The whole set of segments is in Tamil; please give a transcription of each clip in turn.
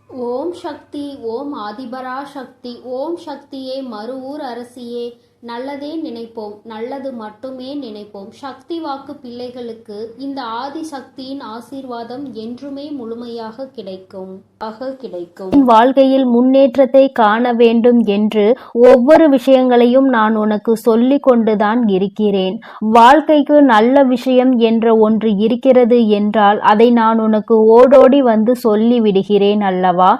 ஓம் சக்தி. ஓம் ஆதிபரா சக்தி. ஓம் சக்தியே, மறுவூர் அரசியே, நல்லதே நினைப்போம், நல்லது மட்டுமே நினைப்போம். சக்தி வாக்கு பிள்ளைகளுக்கு இந்த ஆதிசக்தியின் ஆசீர்வாதம் என்றுமே முழுமையாக கிடைக்கும். வாழ்க்கையில் முன்னேற்றத்தை காண வேண்டும் என்று ஒவ்வொரு விஷயங்களையும் நான் உனக்கு சொல்லிக் கொண்டுதான் இருக்கிறேன். வாழ்க்கைக்கு நல்ல விஷயம் என்ற ஒன்று இருக்கிறது என்றால் அதை நான் உனக்கு ஓடோடி வந்து சொல்லி விடுகிறேன் அல்லவா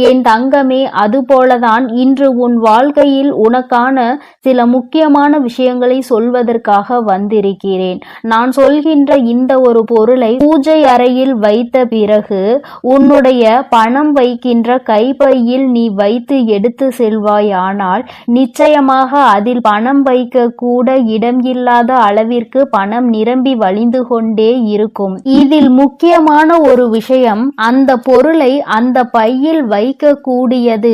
என் தங்கமே. அதுபோலதான் இன்று உன் வாழ்க்கையில் உனக்கான சில முக்கியமான விஷயங்களை சொல்வதற்காக வந்திருக்கிறேன். நான் சொல்கின்ற இந்த ஒரு பொருளை பூஜை அறையில் வைத்த பிறகு உன்னுடைய பணம் வைக்கின்ற கைப்பையில் நீ வைத்து எடுத்து செல்வாயானால் நிச்சயமாக அதில் பணம் வைக்க கூட இடம் இல்லாத அளவிற்கு பணம் நிரம்பி வழிந்து கொண்டே இருக்கும். இதில் முக்கியமான ஒரு விஷயம், அந்த பொருளை அந்த பையில் வைக்க கூடியது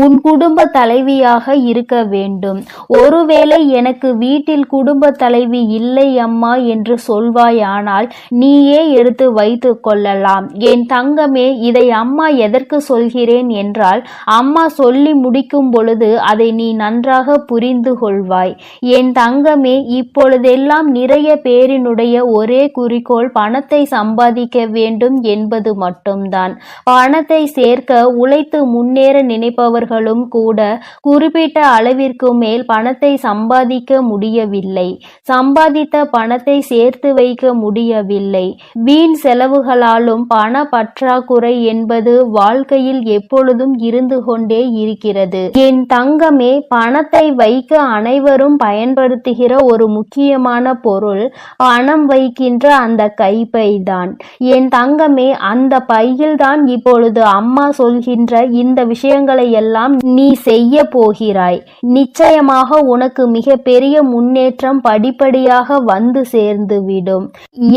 உன் குடும்ப தலைவியாக இருக்க வேண்டும். ஒருவேளை எனக்கு வீட்டில் குடும்ப தலைவி இல்லை அம்மா என்று சொல்வாயானால் நீயே எடுத்து வைத்து கொள்ளலாம். என் தங்கமே, இதை அம்மா எதற்கு சொல்கிறேன் என்றால், அம்மா சொல்லி முடிக்கும் பொழுது அதை நீ நன்றாக புரிந்து கொள்வாய். என் தங்கமே, இப்பொழுதெல்லாம் நிறைய பேரினுடைய ஒரே குறிக்கோள் பணத்தை சம்பாதிக்க வேண்டும் என்பது மட்டும்தான். பணத்தை சேர்க்க உழைத்து முன்னேற நினைப்பவர்களும் கூட குறிப்பிட்ட அளவிற்கு மேல் பணத்தை சம்பாதிக்க முடியவில்லை. சம்பாதித்த பணத்தை சேர்த்து வைக்க முடியவில்லை. வீண் செலவுகளாலும் பண பற்றாக்குறை என்பது வாழ்க்கையில் எப்பொழுதும் இருந்து கொண்டே இருக்கிறது. என் தங்கமே, பணத்தை வைக்க அனைவரும் பயன்படுத்துகிற ஒரு முக்கியமான பொருள் பணம் வைக்கின்ற அந்த கைப்பை தான். என் தங்கமே, அந்த பையில் தான் இப்பொழுது அம்மா சொல்கின்ற இந்த விஷயங்களை எல்லாம் நீ செய்ய போகிறாய். நிச்சயமாக உனக்கு மிக பெரிய முன்னேற்றம் படிப்படியாக வந்து சேர்ந்துவிடும்.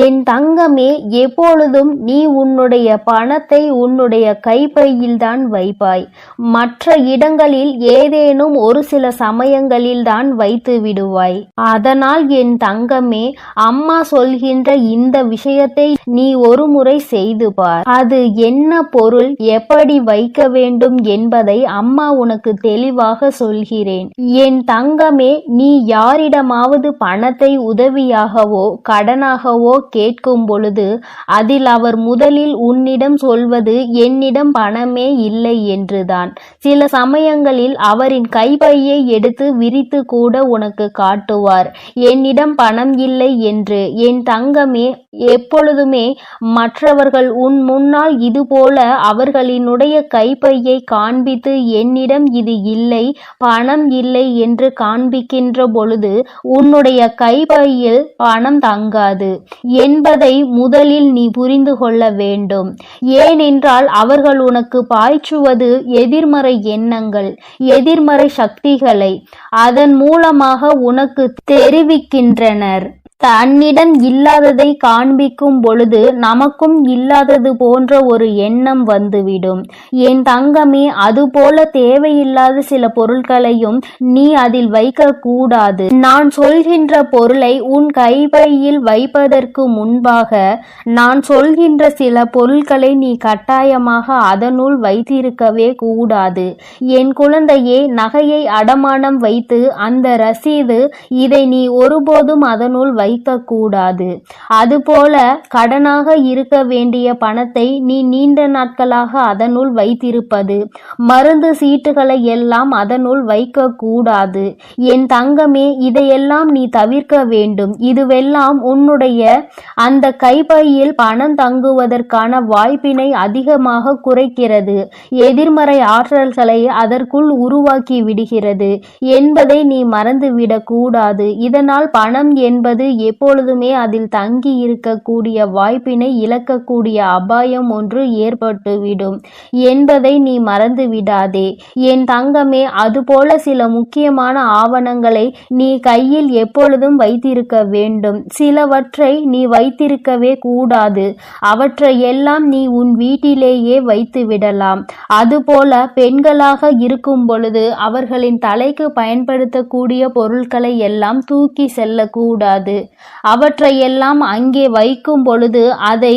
என் தங்கமே, எப்பொழுதும் நீ உன்னுடைய பணத்தை உன்னுடைய கைப்பையில் தான் வைப்பாய். மற்ற இடங்களில் ஏதேனும் ஒரு சில சமயங்களில் தான் வைத்து விடுவாய். அதனால் என் தங்கமே, அம்மா சொல்கின்ற இந்த விஷயத்தை நீ ஒரு முறை செய்து பார். அது என்ன பொருள், எப்படி வைக்க வேண்டும் என்பதை அம்மா உனக்கு தெளிவாக சொல்கிறேன். என் தங்கமே, நீ யாரிடமாவது பணத்தை உதவியாகவோ கடனாகவோ கேட்கும் பொழுது அதில் அவர் முதலில் உன்னிடம் சொல்வது என்னிடம் பணமே இல்லை என்றுதான். சில சமயங்களில் அவரின் கைப்பையை எடுத்து விரித்து கூட உனக்கு காட்டுவார், என்னிடம் பணம் இல்லை என்று. என் தங்கமே, எப்பொழுதுமே மற்றவர்கள் உன் முன்னால் இதுபோல அவர்களினுடைய கைப்பையை காண்பித்து என்னிடம் இது இல்லை, பணம் இல்லை என்று காண்பிக்கின்ற பொழுது உன்னுடைய கைப்பையில் பணம் தங்காது என்பதை முதலில் நீ புரிந்து கொள்ள வேண்டும். ஏனென்றால் அவர்கள் உனக்கு பாய்ச்சுவது எதிர்மறை எண்ணங்கள், எதிர்மறை சக்திகளை அதன் மூலமாக உனக்கு தெரிவிக்கின்றனர். தன்னிடம் இல்லாததை காண்பிக்கும் பொழுது நமக்கும் இல்லாதது போன்ற ஒரு எண்ணம் வந்துவிடும். என் தங்கமே, அதுபோல தேவையில்லாத சில பொருட்களையும் நீ அதில் வைக்க கூடாது. நான் சொல்கின்ற பொருளை உன் கைப்பையில் வைப்பதற்கு முன்பாக நான் சொல்கின்ற சில பொருட்களை நீ கட்டாயமாக அதனுள் வைத்திருக்கவே கூடாது. என் குழந்தையே, நகையை அடமானம் வைத்து அந்த ரசீது, இதை நீ ஒருபோதும் அதனுள் வைக்கக்கூடாது. அதுபோல கடனாக இருக்க வேண்டிய பணத்தை நீ நீண்ட நாட்களாக அதனுள் வைத்திருப்பது, மருந்து சீட்டுகளை எல்லாம் அதனுள் வைக்க கூடாது. என் தங்கமே, இதையெல்லாம் நீ தவிர்க்க வேண்டும். இதுவெல்லாம் உன்னுடைய அந்த கைப்பையில் பணம் தங்குவதற்கான வாய்ப்பினை அதிகமாக குறைக்கிறது, எதிர்மறை ஆற்றல்களை அதற்குள் உருவாக்கி விடுகிறது என்பதை நீ மறந்துவிடக் கூடாது. இதனால் பணம் என்பது எப்பொழுதுமே அதில் தங்கி இருக்கக்கூடிய வாய்ப்பினை இழக்கக்கூடிய அபாயம் ஒன்று ஏற்பட்டுவிடும் என்பதை நீ மறந்து விடாதே. என் தங்கமே, அதுபோல சில முக்கியமான ஆவணங்களை நீ கையில் எப்பொழுதும் வைத்திருக்க வேண்டும். சிலவற்றை நீ வைத்திருக்கவே கூடாது. அவற்றை எல்லாம் நீ உன் வீட்டிலேயே வைத்து விடலாம். அதுபோல பெண்களாக இருக்கும் பொழுது அவர்களின் தலைக்கு பயன்படுத்தக்கூடிய பொருட்களை எல்லாம் தூக்கி செல்லக்கூடாது. அவற்றையெல்லாம் அங்கே வைக்கும் பொழுது அதை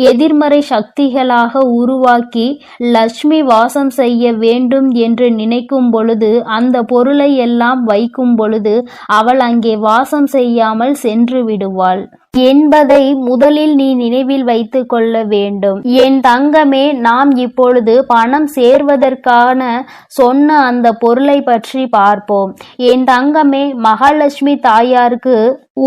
எதிர்மறை சக்திகளாக உருவாக்கி லட்சுமி வாசம் செய்ய வேண்டும் என்று நினைக்கும் பொழுது அந்த பொருளை எல்லாம் வைக்கும் பொழுது அவள் அங்கே வாசம் செய்யாமல் சென்று விடுவாள் என்பதை முதலில் நீ நினைவில் வைத்து கொள்ள வேண்டும். என் தங்கமே, நாம் இப்பொழுது பணம் சேர்வதற்கான சொன்ன அந்த பொருளை பற்றி பார்ப்போம். என் தங்கமே, மகாலட்சுமி தாயாருக்கு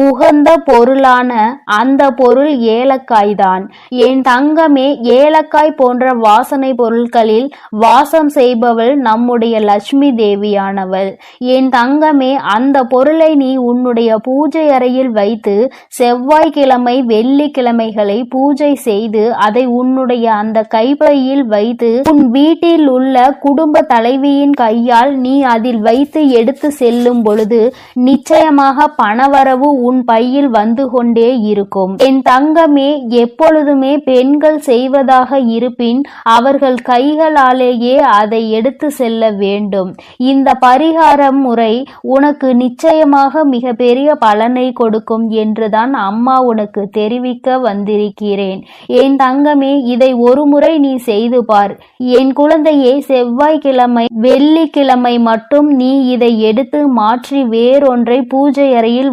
உகந்த பொருளான அந்த பொருள் ஏலக்காய் தான். என் தங்கமே, ஏலக்காய் போன்ற வாசனை பொருட்களில் வாசம் செய்பவள் நம்முடைய லட்சுமி தேவியானவள். என் தங்கமே, அந்த பொருளை நீ உன்னுடைய பூஜை அறையில் வைத்து செவ்வாய்க்கிழமை வெள்ளிக்கிழமைகளை பூஜை செய்து அதை உன்னுடைய அந்த கைப்பையில் வைத்து உன் வீட்டில் உள்ள குடும்ப தலைவியின் கையால் நீ அதில் வைத்து எடுத்து செல்லும் பொழுது நிச்சயமாக பணவரவு உன் பையில் வந்து கொண்டே இருக்கும். என் தங்கமே, எப்பொழுதுமே பெண்கள் செய்வதாக இருப்பின் அவர்கள் கைகளாலேயே அதை எடுத்து செல்ல வேண்டும். இந்த பரிகார முறை உனக்கு நிச்சயமாக மிக பெரிய பலனை கொடுக்கும் என்றுதான் அம்மா உனக்கு தெரிவிக்க வந்திருக்கிறேன். என் தங்கமே, இதை ஒரு முறை நீ செய்து பார். என் குழந்தையே, செவ்வாய்க்கிழமை வெள்ளிக்கிழமை மட்டும் நீ இதை எடுத்து மாற்றி வேறொன்றை பூஜை அறையில்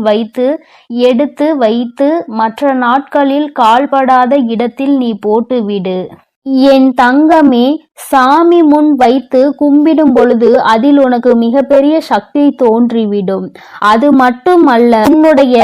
எடுத்து வைத்து மற்ற நாட்களில் கால்படாத இடத்தில் நீ போட்டுவிடு. என் தங்கமே, சாமி முன் வைத்து கும்பிடும் பொழுது அதில் உனக்கு மிகப்பெரிய சக்தி தோன்றிவிடும். அது மட்டுமல்ல, உன்னுடைய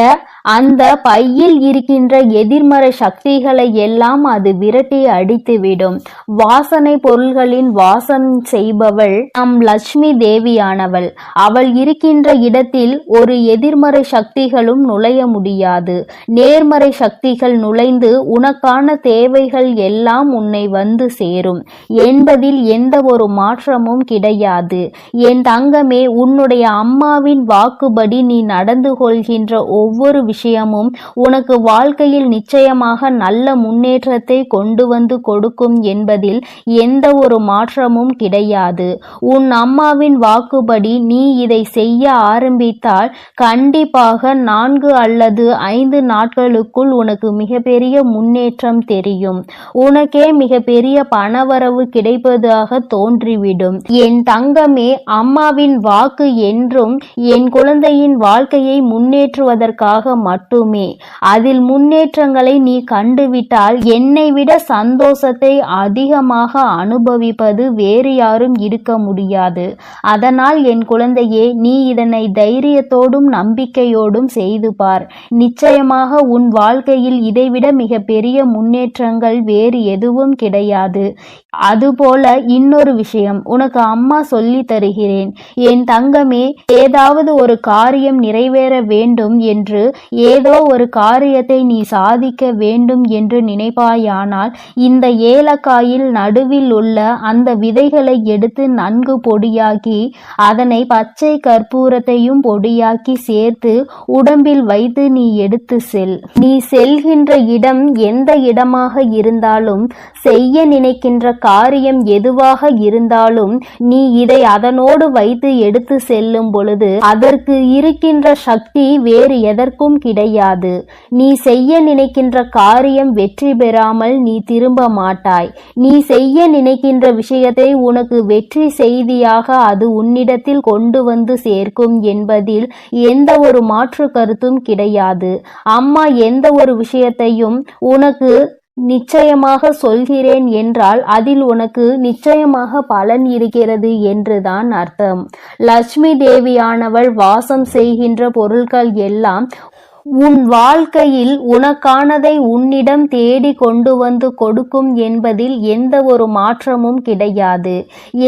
அந்த பையில் இருக்கின்ற எதிர்மறை சக்திகளை எல்லாம் அது விரட்டி அடித்துவிடும். வாசனை பொருள்களின் வாசம் செய்பவள் நம் லட்சுமி தேவியானவள். அவள் இருக்கின்ற இடத்தில் ஒரு எதிர்மறை சக்திகளும் நுழைய முடியாது. நேர்மறை சக்திகள் நுழைந்து உனக்கான தேவைகள் எல்லாம் உன்னை வந்து சேரும் என்பதில் எந்த ஒரு மாற்றமும் கிடையாது. என் தங்கமே, உன்னுடைய அம்மாவின் வாக்குப்படி நீ நடந்து கொள்கின்ற ஒவ்வொரு விஷயமும் உனக்கு வாழ்க்கையில் நிச்சயமாக நல்ல முன்னேற்றத்தை கொண்டு வந்து கொடுக்கும் என்பதில் எந்த ஒரு மாற்றமும் கிடையாது. உன் அம்மாவின் வாக்குப்படி நீ இதை செய்ய ஆரம்பித்தால் கண்டிப்பாக 4 அல்லது 5 நாட்களுக்குள் உனக்கு மிகப்பெரிய முன்னேற்றம் தெரியும். உனக்கே மிகப்பெரிய பணவரவு கிடைப்பதாக தோன்றிவிடும். என் தங்கமே, அம்மாவின் வாக்கு என்றும் என் குழந்தையின் வாழ்க்கையை முன்னேற்றுவதற்காக மட்டுமே. அதில் முன்னேற்றங்களை நீ கண்டுவிட்டால் என்னை விட சந்தோஷத்தை அதிகமாக அனுபவிப்பது வேறு யாரும் இருக்க முடியாது. அதனால் என் குழந்தையே, நீ இதனை தைரியத்தோடும் நம்பிக்கையோடும் செய்து பார். நிச்சயமாக உன் வாழ்க்கையில் இதைவிட மிக பெரிய முன்னேற்றங்கள் வேறு எதுவும் கிடையாது. அதுபோல இன்னொரு விஷயம் உனக்கு அம்மா சொல்லி தருகிறேன். என் தங்கமே, ஏதாவது ஒரு காரியம் நிறைவேற வேண்டும் என்று, ஏதோ ஒரு காரியத்தை நீ சாதிக்க வேண்டும் என்று நினைப்பாயானால் இந்த ஏலக்காயில் நடுவில் உள்ள அந்த விதைகளை எடுத்து நன்கு பொடியாக்கி அதனை பச்சை கற்பூரத்தையும் பொடியாக்கி சேர்த்து உடம்பில் வைத்து நீ எடுத்து செல். நீ செல்கின்ற இடம் எந்த இடமாக இருந்தாலும், செய்ய நினைக்கின்ற காரியம் எதுவாக இருந்தாலும், நீ இதை அதனோடு வைத்து எடுத்து செல்லும் பொழுது அதற்கு இருக்கின்ற சக்தி வேறு எதற்கும் கிடையாது. நீ செய்ய நினைக்கின்ற காரியம் வெற்றி பெறாமல் நீ திரும்ப மாட்டாய். நீ செய்ய நினைக்கின்ற விஷயத்தை உனக்கு வெற்றி செய்தியாக அது உன்னிடத்தில் கொண்டு வந்து சேர்க்கும் என்பதில் எந்த ஒரு மாற்று கருத்தும் கிடையாது. அம்மா எந்த ஒரு விஷயத்தையும் உனக்கு நிச்சயமாக சொல்கிறேன் என்றால் அதில் உனக்கு நிச்சயமாக பலன் இருக்கிறது என்றுதான் அர்த்தம். லட்சுமி தேவியானவள் வாசம் செய்கின்ற பொருட்கள் எல்லாம் உன் வாழ்க்கையில் உனக்கானதை உன்னிடம் தேடி கொண்டு வந்து கொடுக்கும் என்பதில் எந்த ஒரு மாற்றமும் கிடையாது.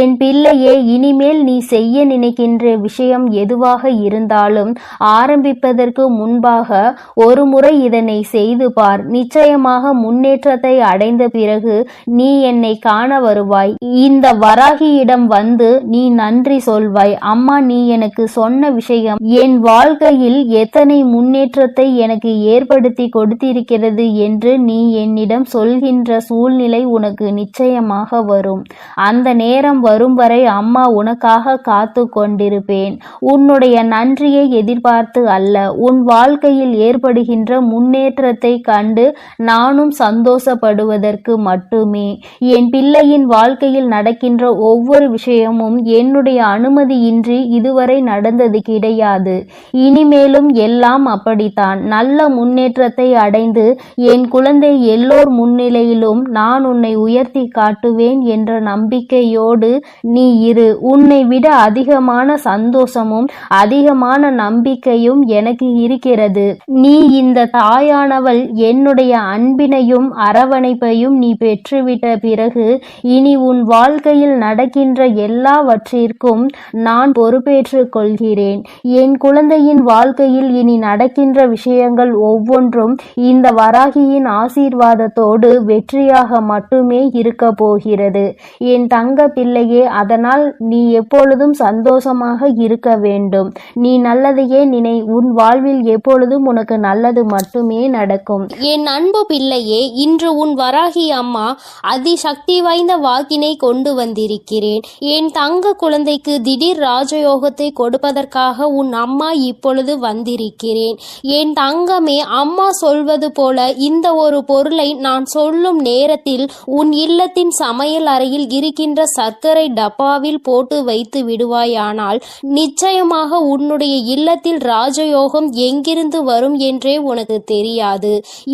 என் பிள்ளையே, இனிமேல் நீ செய்ய நினைக்கின்ற விஷயம் எதுவாக இருந்தாலும் ஆரம்பிப்பதற்கு முன்பாக ஒரு முறை இதனை செய்து பார். நிச்சயமாக முன்னேற்றத்தை அடைந்த பிறகு நீ என்னை காண வருவாய். இந்த வராகியிடம் வந்து நீ நன்றி சொல்வாய். அம்மா, நீ எனக்கு சொன்ன விஷயம் என் வாழ்க்கையில் எத்தனை முன்னேற்ற சந்தோஷத்தை எனக்கு ஏற்படுத்தி கொடுத்திருக்கிறது என்று நீ என்னிடம் சொல்கின்ற சூழ்நிலை உனக்கு நிச்சயமாக வரும். அந்த நேரம் வரும் வரை அம்மா உனக்காக காத்து கொண்டிருப்பேன். உன்னுடைய நன்றியை எதிர்பார்த்து அல்ல, உன் வாழ்க்கையில் ஏற்படுகின்ற முன்னேற்றத்தை கண்டு நானும் சந்தோஷப்படுவதற்கு மட்டுமே. என் பிள்ளையின் வாழ்க்கையில் நடக்கின்ற ஒவ்வொரு விஷயமும் என்னுடைய அனுமதியின்றி இதுவரை நடந்தது கிடையாது. இனிமேலும் எல்லாம் அப்படித்தான். நல்ல முன்னேற்றத்தை அடைந்து என் குழந்தை எல்லோர் முன்னிலையிலும் நான் உன்னை உயர்த்தி காட்டுவேன் என்ற நம்பிக்கையோடு நீ இரு. உன்னை விட அதிகமான சந்தோஷமும் அதிகமான நம்பிக்கையும் எனக்கு இருக்கிறது. நீ இந்த தாயானவள் என்னுடைய அன்பினையும் அரவணைப்பையும் நீ பெற்றுவிட்ட பிறகு இனி உன் வாழ்க்கையில் நடக்கின்ற எல்லாவற்றிற்கும் நான் பொறுப்பேற்றுக் கொள்கிறேன். என் குழந்தையின் வாழ்க்கையில் இனி நடக்கின்ற விஷயங்கள் ஒவ்வொன்றும் இந்த வராகியின் ஆசீர்வாதத்தோடு வெற்றியாக மட்டுமே இருக்க போகிறது என் தங்க பிள்ளையே. அதனால் நீ எப்பொழுதும் சந்தோஷமாக இருக்க வேண்டும். நீ நல்லதையே நினை. உன் வாழ்வில் எப்பொழுதும் உனக்கு நல்லது மட்டுமே நடக்கும். என் அன்பு பிள்ளையே, இன்று உன் வராகி அம்மா அதிசக்தி வாய்ந்த வாக்கினை கொண்டு வந்திருக்கிறேன். என் தங்க குழந்தைக்கு திடீர் ராஜயோகத்தை கொடுப்பதற்காக உன் அம்மா இப்பொழுது வந்திருக்கிறேன். என் தங்கமே, அம்மா சொல்வது போல இந்த ஒரு பொருளை நான் சொல்லும் நேரத்தில் உன் இல்லத்தின் சமையல் அறையில் இருக்கின்ற சர்க்கரை டப்பாவில் போட்டு வைத்து விடுவாயானால் நிச்சயமாக உன்னுடைய இல்லத்தில் ராஜயோகம் எங்கிருந்து வரும் என்றே உனக்கு தெரியாது.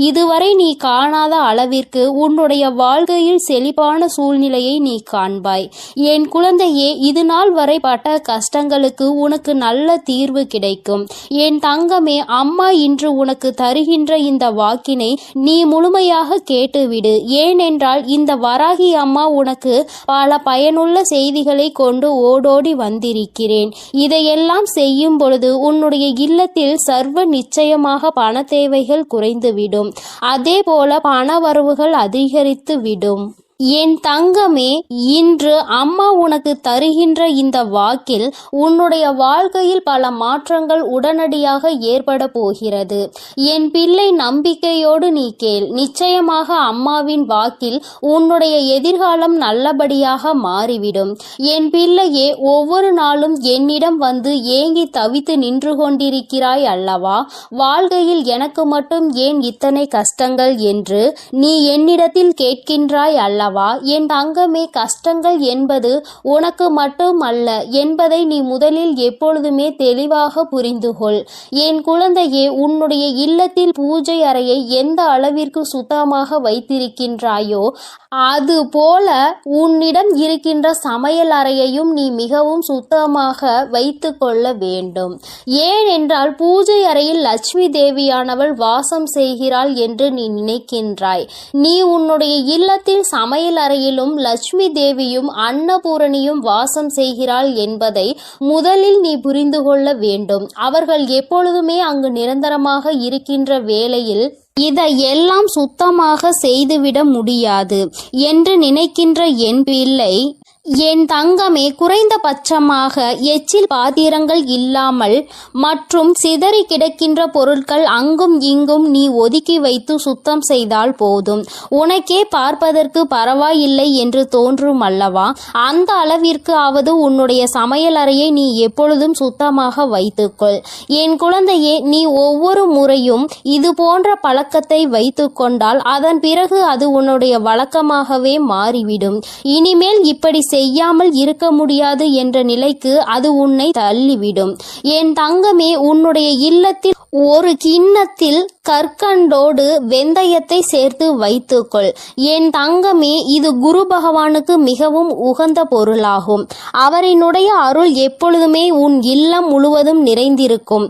இதுவரை நீ காணாத அளவிற்கு உன்னுடைய வாழ்க்கையில் செழிப்பான சூழ்நிலையை நீ காண்பாய். என் குழந்தையே, இது நாள் வரை பட்ட கஷ்டங்களுக்கு உனக்கு நல்ல தீர்வு கிடைக்கும். என் தங்கமே, அம்மா இன்று உனக்கு தருகின்ற இந்த வாக்கினை நீ முழுமையாக கேட்டுவிடு. ஏனென்றால் இந்த வராகி அம்மா உனக்கு பல பயனுள்ள செய்திகளை கொண்டு ஓடோடி வந்திருக்கிறேன். இதையெல்லாம் செய்யும் பொழுது உன்னுடைய இல்லத்தில் சர்வ நிச்சயமாக பண தேவைகள் குறைந்துவிடும். அதே போல பண வரவுகள் அதிகரித்து விடும். என் தங்கமே, இன்று அம்மா உனக்கு தருகின்ற இந்த வாக்கில் உன்னுடைய வாழ்க்கையில் பல மாற்றங்கள் உடனடியாக ஏற்பட போகிறது. என் பிள்ளை, நம்பிக்கையோடு நீ கேள். நிச்சயமாக அம்மாவின் வாக்கில் உன்னுடைய எதிர்காலம் நல்லபடியாக மாறிவிடும். என் பிள்ளையே, ஒவ்வொரு நாளும் என்னிடம் வந்து ஏங்கி தவித்து நின்று கொண்டிருக்கிறாய் அல்லவா? வாழ்க்கையில் எனக்கு மட்டும் ஏன் இத்தனை கஷ்டங்கள் என்று நீ என்னிடத்தில் கேட்கின்றாய் அல்லவா? என் தங்கமே, கஷ்டங்கள் என்பது உனக்கு மட்டும் அல்ல என்பதை நீ முதலில் எப்பொழுதுமே தெளிவாக புரிந்துகொள். என் குழந்தையே, உன்னுடைய இல்லத்தில் பூஜை அறையை எந்த அளவிற்கு சுத்தமாக வைத்திருக்கின்றாயோ அது போல உன்னிடம் இருக்கின்ற சமையல் அறையையும் நீ மிகவும் சுத்தமாக வைத்து கொள்ள வேண்டும். ஏனென்றால் பூஜை அறையில் லட்சுமி தேவியானவள் வாசம் செய்கிறாள் என்று நீ நினைக்கின்றாய். நீ உன்னுடைய இல்லத்தில் சமையல் அறையிலும் லட்சுமி தேவியும் அன்னபூரணியும் வாசம் செய்கிறாள் என்பதை முதலில் நீ புரிந்து கொள்ள வேண்டும். அவர்கள் எப்பொழுதுமே அங்கு நிரந்தரமாக இருக்கின்ற வேளையில் இதையெல்லாம் சுத்தமாக செய்துவிட முடியாது என்று நினைக்கின்ற என் பிள்ளை, என் தங்கமே, குறைந்தபட்சமாக எச்சில் பாத்திரங்கள் இல்லாமல் மற்றும் சிதறி கிடக்கின்ற பொருட்கள் அங்கும் இங்கும் நீ ஒதுக்கி வைத்து சுத்தம் செய்தால் போதும். உனக்கே பார்ப்பதற்கு பரவாயில்லை என்று தோன்றும் அல்லவா? அந்த அளவிற்கு ஆவது உன்னுடைய சமையல் அறையை நீ எப்பொழுதும் சுத்தமாக வைத்துக்கொள். என் குழந்தையே, நீ ஒவ்வொரு முறையும் இது போன்ற பழக்கத்தை வைத்து கொண்டால் அதன் பிறகு அது உன்னுடைய வழக்கமாகவே மாறிவிடும். இனிமேல் இப்படி செய்யாமல் இருக்க முடியாது என்ற நிலைக்கு அது உன்னை தள்ளிவிடும். என் தங்கமே, உன்னுடைய இல்லத்தில் ஒரு கிண்ணத்தில் கற்கண்டோடு வெந்தயத்தை சேர்த்து வைத்துக்கொள். என் தங்கமே, இது குரு பகவானுக்கு மிகவும் உகந்த பொருளாகும். அவரினுடைய அருள் எப்பொழுதுமே உன் இல்லம் முழுவதும் நிறைந்திருக்கும்.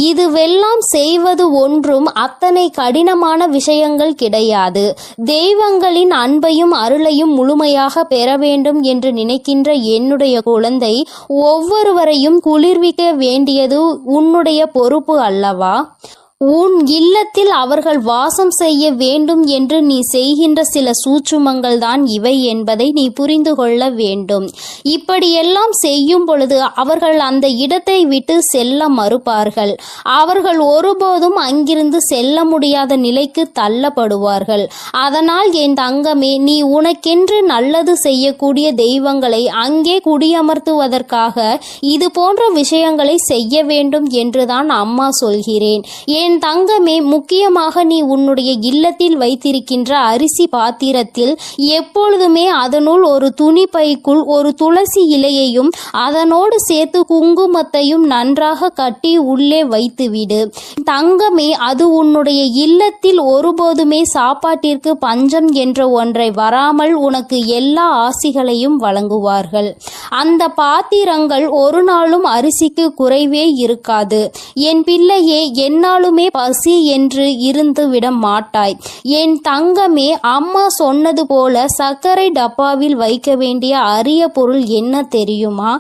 இதுவெல்லாம் செய்வது ஒன்றும் அத்தனை கடினமான விஷயங்கள் கிடையாது. தெய்வங்களின் அன்பையும் அருளையும் முழுமையாக பெற வேண்டும் என்று நினைக்கின்ற என்னுடைய குழந்தை, ஒவ்வொருவரையும் குளிர்விக்க வேண்டியது உன்னுடைய பொறுப்பு அல்லவா? உன் இல்லத்தில் அவர்கள் வாசம் செய்ய வேண்டும் என்று நீ செய்கின்ற சில சூட்சுமங்கள் தான் இவை என்பதை நீ புரிந்து கொள்ள வேண்டும். இப்படியெல்லாம் செய்யும் பொழுது அவர்கள் அந்த இடத்தை விட்டு செல்ல மறுப்பார்கள். அவர்கள் ஒருபோதும் அங்கிருந்து செல்ல முடியாத நிலைக்கு தள்ளப்படுவார்கள். அதனால் என் தங்கமே, நீ உனக்கென்று நல்லது செய்யக்கூடிய தெய்வங்களை அங்கே குடியமர்த்துவதற்காக இது போன்ற விஷயங்களை செய்ய வேண்டும் என்றுதான் அம்மா சொல்கிறேன். என் தங்கமே, முக்கியமாக நீ உன்னுடைய இல்லத்தில் வைத்திருக்கின்ற அரிசி பாத்திரத்தில் எப்பொழுதுமே அதனுள் ஒரு துணி பைக்குள் ஒரு துளசி இலையையும் அதனோடு சேர்த்து குங்குமத்தையும் நன்றாக கட்டி உள்ளே வைத்துவிடு. தங்கமே, அது உன்னுடைய இல்லத்தில் ஒருபோதுமே சாப்பாட்டிற்கு பஞ்சம் என்ற ஒன்றை வராமல் உனக்கு எல்லா ஆசிகளையும் வழங்குவார்கள். அந்த பாத்திரங்கள் ஒரு நாளும் அரிசிக்கு குறைவே இருக்காது. என் பிள்ளையே, என்னாலுமே பசி என்று இருந்து விட மாட்டாய். என் தங்கமே, அம்மா சொன்னது போல சர்க்கரை டப்பாவில் வைக்க வேண்டிய அரிய பொருள் என்ன தெரியுமா?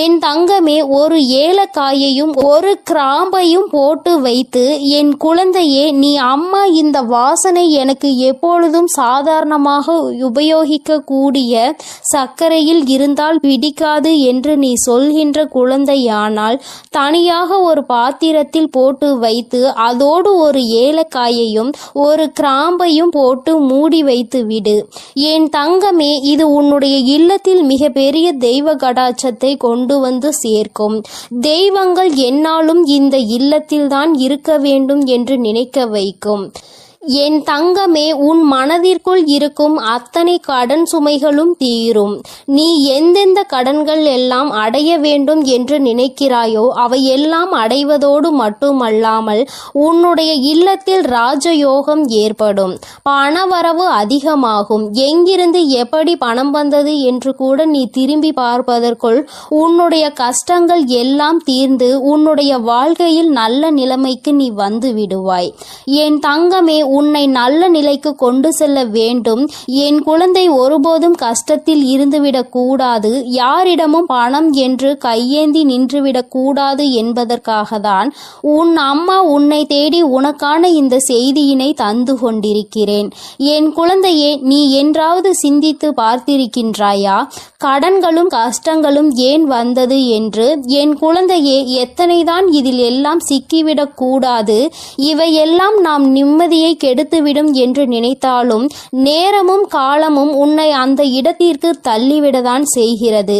என் தங்கமே, ஒரு ஏலக்காயையும் ஒரு கிராம்பையும் போட்டு வைத்து, என் குழந்தையே, நீ அம்மா இந்த வாசனை எனக்கு எப்பொழுதும் சாதாரணமாக உபயோகிக்க கூடிய சர்க்கரையில் இருந்தால் பிடிக்காது என்று நீ சொல்கின்ற குழந்தையானால் தனியாக ஒரு பாத்திரத்தில் போட்டு வைத்து அதோடு ஒரு ஏலக்காயையும் ஒரு கிராம்பையும் போட்டு மூடி வைத்து விடு. என் தங்கமே, இது உன்னுடைய இல்லத்தில் மிக பெரிய தெய்வ கடாட்சத்தை கொண்டு வந்து சேர்க்கும். தெய்வங்கள் என்னாலும் இந்த இல்லத்தில்தான் இருக்க வேண்டும் என்று நினைக்க வைக்கும். என் தங்கமே, உன் மனதிற்குள் இருக்கும் அத்தனை கடன் சுமைகளும் தீரும். நீ எந்தெந்த கடன்கள் எல்லாம் அடைய வேண்டும் என்று நினைக்கிறாயோ அவையெல்லாம் அடைவதோடு மட்டுமல்லாமல் உன்னுடைய இல்லத்தில் ராஜயோகம் ஏற்படும். பணவரவு அதிகமாகும். எங்கிருந்து எப்படி பணம் வந்தது என்று கூட நீ திரும்பி பார்ப்பதற்குள் உன்னுடைய கஷ்டங்கள் எல்லாம் தீர்ந்து உன்னுடைய வாழ்க்கையில் நல்ல நிலைமைக்கு நீ வந்து விடுவாய். என் தங்கமே, உன்னை நல்ல நிலைக்கு கொண்டு செல்ல வேண்டும். என் குழந்தை ஒருபோதும் கஷ்டத்தில் இருந்துவிடக் கூடாது. யாரிடமும் பணம் என்று கையேந்தி நின்றுவிடக் கூடாது என்பதற்காக தான் உன் அம்மா உன்னை தேடி உனக்கான இந்த செய்தியினை தந்து கொண்டிருக்கிறேன். என் குழந்தையே, நீ என்றாவது சிந்தித்து பார்த்திருக்கின்றாயா கடன்களும் கஷ்டங்களும் ஏன் வந்தது என்று? என் குழந்தையே, எத்தனைதான் இதில் எல்லாம் சிக்கிவிடக் கூடாது, இவையெல்லாம் நாம் நிம்மதியை கெடுத்துவிடும் என்று நினைத்தாலும் நேரமும் காலமும் உன்னை அந்த இடத்திற்கு தள்ளிவிடதான் செய்கிறது.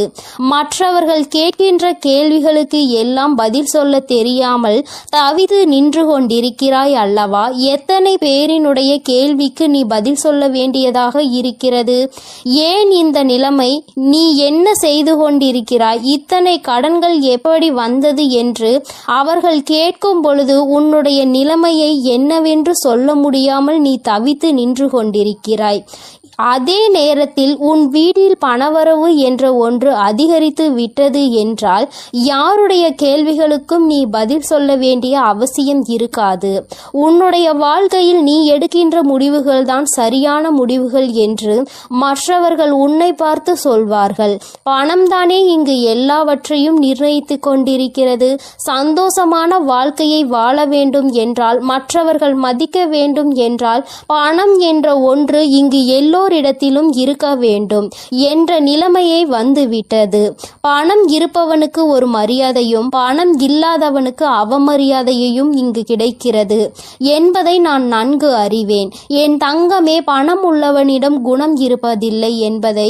மற்றவர்கள் கேட்கின்ற கேள்விகளுக்கு எல்லாம் பதில் சொல்ல தெரியாமல் தவித்து நின்று கொண்டிருக்கிறாய் அல்லவா? எத்தனை பேரினுடைய கேள்விக்கு நீ பதில் சொல்ல வேண்டியதாக இருக்கிறது? ஏன் இந்த நிலைமை? நீ என்ன செய்து கொண்டிருக்கிறாய்? இத்தனை கடன்கள் எப்படி வந்தது என்று அவர்கள் கேட்கும் பொழுது உன்னுடைய நிலைமையை என்னவென்று சொல்ல முடியாமல் நீ தவித்து நின்று கொண்டிருக்கிறாய். அதே நேரத்தில் உன் வீட்டில் பணவரவு என்ற ஒன்று அதிகரித்து விட்டது என்றால் யாருடைய கேள்விகளுக்கும் நீ பதில் சொல்ல வேண்டிய அவசியம் இருக்காது. உன்னுடைய வாழ்க்கையில் நீ எடுக்கின்ற முடிவுகள் தான் சரியான முடிவுகள் என்று மற்றவர்கள் உன்னை பார்த்து சொல்வார்கள். பணம்தானே இங்கு எல்லாவற்றையும் நிர்ணயித்து கொண்டிருக்கிறது. சந்தோஷமான வாழ்க்கையை வாழ வேண்டும் என்றால், மற்றவர்கள் மதிக்க வேண்டும் என்றால், பணம் என்ற ஒன்று இங்கு எல்லோரிடத்திலும் இருக்க வேண்டும் என்ற நிலைமையை வந்துவிட்டது. பணம் இருப்பவனுக்கு ஒரு மரியாதையும் பணம் இல்லாதவனுக்கு அவமரியாதையையும் இங்கு கிடைக்கிறது என்பதை நான் நன்கு அறிவேன். என் தங்கமே, பணம் உள்ளவனிடம் குணம் இருப்பதில்லை என்பதை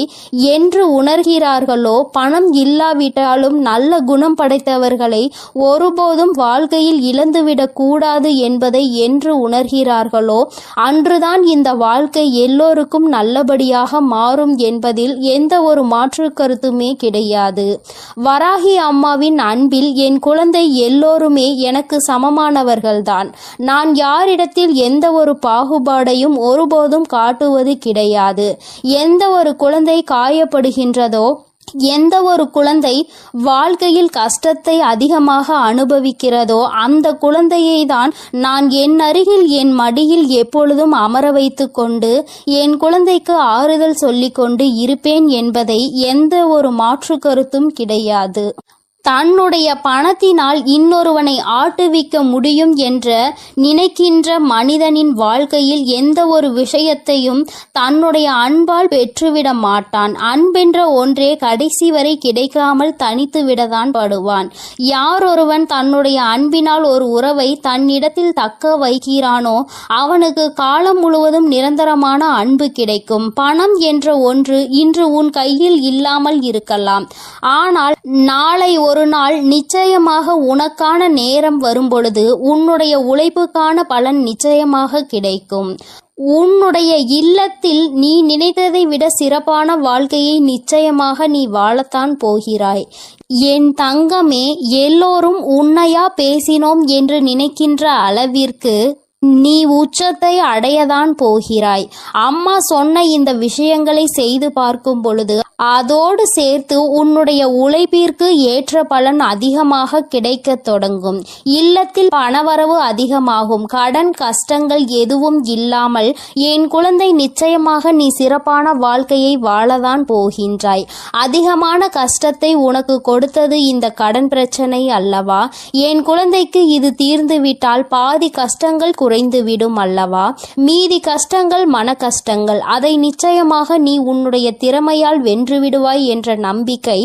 என்று உணர்கிறார்களோ, பணம் இல்லாவிட்டாலும் நல்ல குணம் படைத்தவர்களை ஒருபோதும் வாழ்க்கையில் இழந்துவிடக் கூடாது என்பதை என்று உணர்கிறார்களோ அன்றுதான் இந்த வாழ்க்கை எல்லோருக்கும் நல்லபடியாக மாறும் என்பதில் எந்த ஒரு மாற்று கருத்துமே கிடையாது. வராகி அம்மாவின் அன்பில் என் குழந்தை எல்லோருமே எனக்கு சமமானவர்கள்தான். நான் யாரிடத்தில் எந்த ஒரு பாகுபாடையும் ஒருபோதும் காட்டுவது கிடையாது. எந்த ஒரு குழந்தை காயப்படுகின்றதோ, எந்த ஒரு குழந்தை வாழ்க்கையில் கஷ்டத்தை அதிகமாக அனுபவிக்கிறதோ அந்த குழந்தையை தான் நான் என் அருகில் என் மடியில் எப்பொழுதும் அமர வைத்து கொண்டு என் குழந்தைக்கு ஆறுதல் சொல்லிக்கொண்டு இருப்பேன் என்பதை எந்த ஒரு மாற்று கருத்தும் கிடையாது. தன்னுடைய பணத்தினால் இன்னொருவனை ஆட்டுவிக்க முடியும் என்ற நினைக்கின்ற மனிதனின் வாழ்க்கையில் எந்த ஒரு விஷயத்தையும் தன்னுடைய அன்பால் பெற்றுவிட மாட்டான். அன்பென்ற ஒன்றே கடைசி வரை கிடைக்காமல் தனித்து விடத்தான் படுவான். யார் ஒருவன் தன்னுடைய அன்பினால் ஒரு உறவை தன்னிடத்தில் தக்க வைக்கிறானோ அவனுக்கு காலம் முழுவதும் நிரந்தரமான அன்பு கிடைக்கும். பணம் என்ற ஒன்று இன்று உன் கையில் இல்லாமல் இருக்கலாம், ஆனால் நாளை ஒரு நாள் நிச்சயமாக உனக்கான நேரம் வரும்பொழுது உன்னுடைய உழைப்புக்கான பலன் நிச்சயமாக கிடைக்கும். உன்னுடைய இல்லத்தில் நீ நினைத்ததை விட சிறப்பான வாழ்க்கையை நிச்சயமாக நீ வாழத்தான் போகிறாய். என் தங்கமே, எல்லோரும் உன்னையா பேசினோம் என்று நினைக்கின்ற அளவிற்கு நீ உச்சத்தை அடையதான் போகிறாய். அம்மா சொன்ன இந்த விஷயங்களை செய்து பார்க்கும் பொழுது அதோடு சேர்த்து உன்னுடைய உழைப்பிற்கு ஏற்ற பலன் அதிகமாக கிடைக்க தொடங்கும். இல்லத்தில் பணவரவு அதிகமாகும். கடன் கஷ்டங்கள் எதுவும் இல்லாமல் என் குழந்தை நிச்சயமாக நீ சிறப்பான வாழ்க்கையை வாழதான் போகின்றாய். அதிகமான கஷ்டத்தை உனக்கு கொடுத்தது இந்த கடன் பிரச்சனை அல்லவா? என் குழந்தைக்கு இது தீர்ந்துவிட்டால் பாதி கஷ்டங்கள் குறைந்துவிடும் அல்லவா? மீதி கஷ்டங்கள் மன கஷ்டங்கள். அதை நிச்சயமாக நீ உன்னுடைய திறமையால் வென்று விடுவாய் என்ற நம்பிக்கை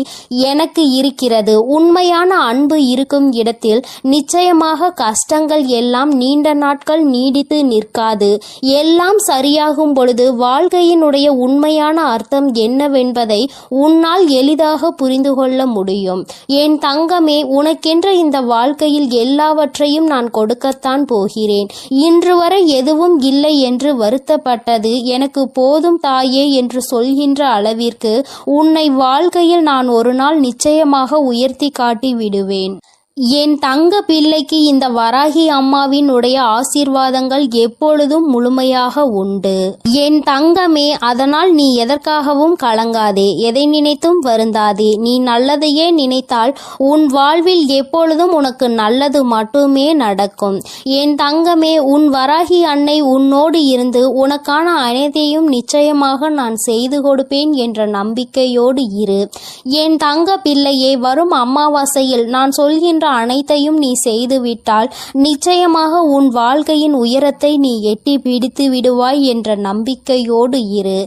எனக்கு இருக்கிறது. உண்மையான அன்பு இருக்கும் இடத்தில் நிச்சயமாக கஷ்டங்கள் எல்லாம் நீண்ட நாட்கள் நீடித்து நிற்காது. எல்லாம் சரியாகும் பொழுது வாழ்க்கையினுடைய உண்மையான அர்த்தம் என்னவென்பதை உன்னால் எளிதாக புரிந்து கொள்ள முடியும். என் தங்கமே, உனக்கென்ற இந்த வாழ்க்கையில் எல்லாவற்றையும் நான் கொடுக்கத்தான் போகிறேன். இன்று வரை எதுவும் இல்லை என்று வருத்தப்பட்டது எனக்கு போதும் தாயே என்று சொல்கின்ற அளவிற்கு உன்னை வாழ்க்கையில் நான் ஒரு நாள் நிச்சயமாக உயர்த்தி காட்டி விடுவேன். என் தங்க பிள்ளைக்கு இந்த வராகி அம்மாவின் உடைய ஆசீர்வாதங்கள் எப்பொழுதும் முழுமையாக உண்டு. என் தங்கமே, அதனால் நீ எதற்காகவும் கலங்காதே, எதை நினைத்தும் வருந்தாதே. நீ நல்லதையே நினைத்தால் உன் வாழ்வில் எப்பொழுதும் உனக்கு நல்லது மட்டுமே நடக்கும். என் தங்கமே, உன் வராகி அன்னை உன்னோடு இருந்து உனக்கான அனைத்தையும் நிச்சயமாக நான் செய்து கொடுப்பேன் என்ற நம்பிக்கையோடு இரு. என் தங்க பிள்ளையே, வரும் அமாவாசையில் நான் சொல்கின்ற அனைத்தையும் நீ செய்துவிட்டால் நிச்சயமாக உன் வாழ்க்கையின் உயரத்தை நீ எட்டி பிடித்து விடுவாய் என்ற நம்பிக்கையோடு இரு.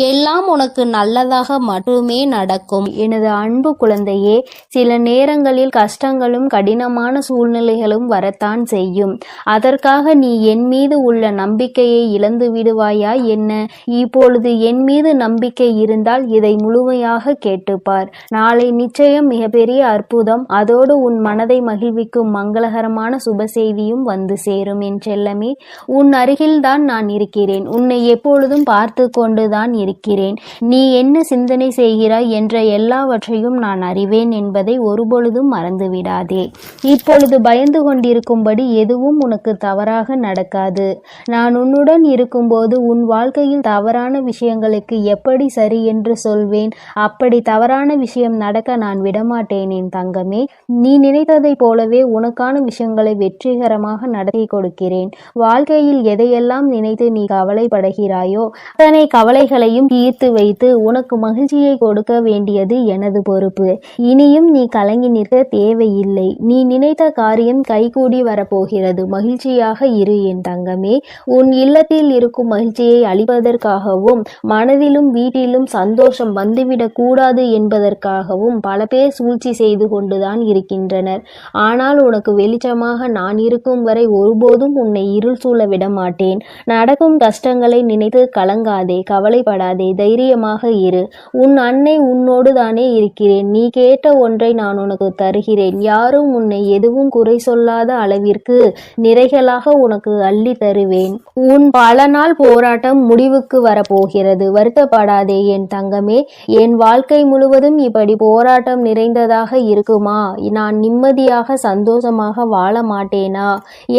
எல்லாம் உனக்கு நல்லதாக மட்டுமே நடக்கும். எனது அன்பு குழந்தையே, சில நேரங்களில் கஷ்டங்களும் கடினமான சூழ்நிலைகளும் வரத்தான் செய்யும். அதற்காக நீ என் மீது உள்ள நம்பிக்கையை இழந்து விடுவாயா என்ன? இப்பொழுது என் மீது நம்பிக்கை இருந்தால் இதை முழுமையாக கேட்டுப்பார். நாளை நிச்சயம் மிகப்பெரிய அற்புதம், அதோடு உன் மனதை மகிழ்விக்கும் மங்களகரமான சுப செய்தியும் வந்து சேரும். என் செல்லமே, உன் அருகில்தான் நான் இருக்கிறேன். உன்னை எப்பொழுதும் பார்த்து கொண்டுதான் இருக்கிறேன். நீ என்ன சிந்தனை செய்கிறாய் என்ற எல்லாவற்றையும் நான் அறிவேன் என்பதை ஒருபொழுதும் மறந்துவிடாதே. இப்பொழுது பயந்து கொண்டிருக்கும்படி எதுவும் உனக்கு தவறாக நடக்காது. நான் உன்னுடன் இருக்கும்போது உன் வாழ்க்கையில் தவறான விஷயங்களுக்கு எப்படி சரி என்று சொல்வேன்? அப்படி தவறான விஷயம் நடக்க நான் விடமாட்டேன். என் தங்கமே, நீ நினைத்ததை போலவே உனக்கான விஷயங்களை வெற்றிகரமாக நடத்தி கொடுக்கிறேன். வாழ்க்கையில் எதையெல்லாம் நினைத்து நீ கவலைப்படுகிறாயோ அத்தனை கவலைகளையும் தீர்த்து வைத்து உனக்கு மகிழ்ச்சியை கொடுக்க வேண்டியது எனது பொறுப்பு. இனியும் நீ கலங்கி நிற்க தேவையில்லை. நீ நினைத்த காரியம் கைகூடி வரப்போகிறது. மகிழ்ச்சியாக இரு என் தங்கமே. உன் இல்லத்தில் இருக்கும் மகிழ்ச்சியை அளிப்பதற்காகவும் மனதிலும் வீட்டிலும் சந்தோஷம் வந்துவிடக் கூடாது என்பதற்காகவும் பல பேர் சூழ்ச்சி செய்து கொண்டுதான் இருக்கின்றனர். ஆனால் உனக்கு வெளிச்சமாக நான் இருக்கும் வரை ஒருபோதும் உன்னை இருள் சூழ விட மாட்டேன். நடக்கும் கஷ்டங்களை நினைத்து கலங்காதே, கவலைப்படாதே, தைரியமாக இரு. உன் அன்னை உன்னோடு தானே இருக்கிறேன். நீ கேட்ட ஒன்றை நான் உனக்கு தருகிறேன். யாரும் உன்னை எதுவும் குறை சொல்லாத அளவிற்கு நிறைகளாக உனக்கு அள்ளி தருவேன். உன் பல நாள் போராட்டம் முடிவுக்கு வரப்போகிறது. வருத்தப்படாதே என் தங்கமே. என் வாழ்க்கை முழுவதும் இப்படி போராட்டம் நிறைந்ததாக இருக்குமா? நான் நிம்மதி நிம்மதியாக சந்தோஷமாக வாழ மாட்டேனா?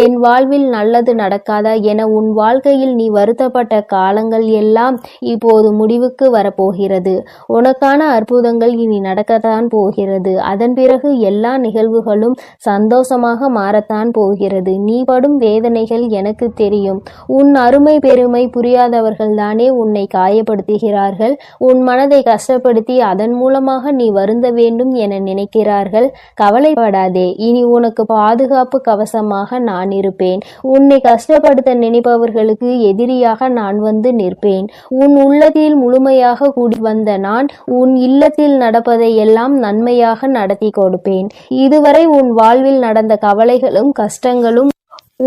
என் வாழ்வில் நல்லது நடக்காதா என உன் வாழ்க்கையில் நீ வருத்தப்பட்ட காலங்கள் எல்லாம் இப்போது முடிவுக்கு வரப்போகிறது. உனக்கான அற்புதங்கள் இனி நடக்கத்தான் போகிறது. அதன் பிறகு எல்லா நிகழ்வுகளும் சந்தோஷமாக மாறத்தான் போகிறது. நீ படும் வேதனைகள் எனக்கு தெரியும். உன் அருமை பெருமை புரியாதவர்கள் தானே உன்னை காயப்படுத்துகிறார்கள். உன் மனதை கஷ்டப்படுத்தி அதன் மூலமாக நீ வருந்த வேண்டும் என நினைக்கிறார்கள். கவலைப்படாதே, இனி உனக்கு பாதுகாப்பு கவசமாக நான் இருப்பேன். உன்னை கஷ்டப்படுத்த நினைப்பவர்களுக்கு எதிரியாக நான் வந்து நிற்பேன். உன் உள்ளத்தில் முழுமையாக கூடி வந்த நான் உன் இல்லத்தில் நடப்பதை எல்லாம் நன்மையாக நடத்தி கொடுப்பேன். இதுவரை உன் வாழ்வில் நடந்த கவலைகளும் கஷ்டங்களும்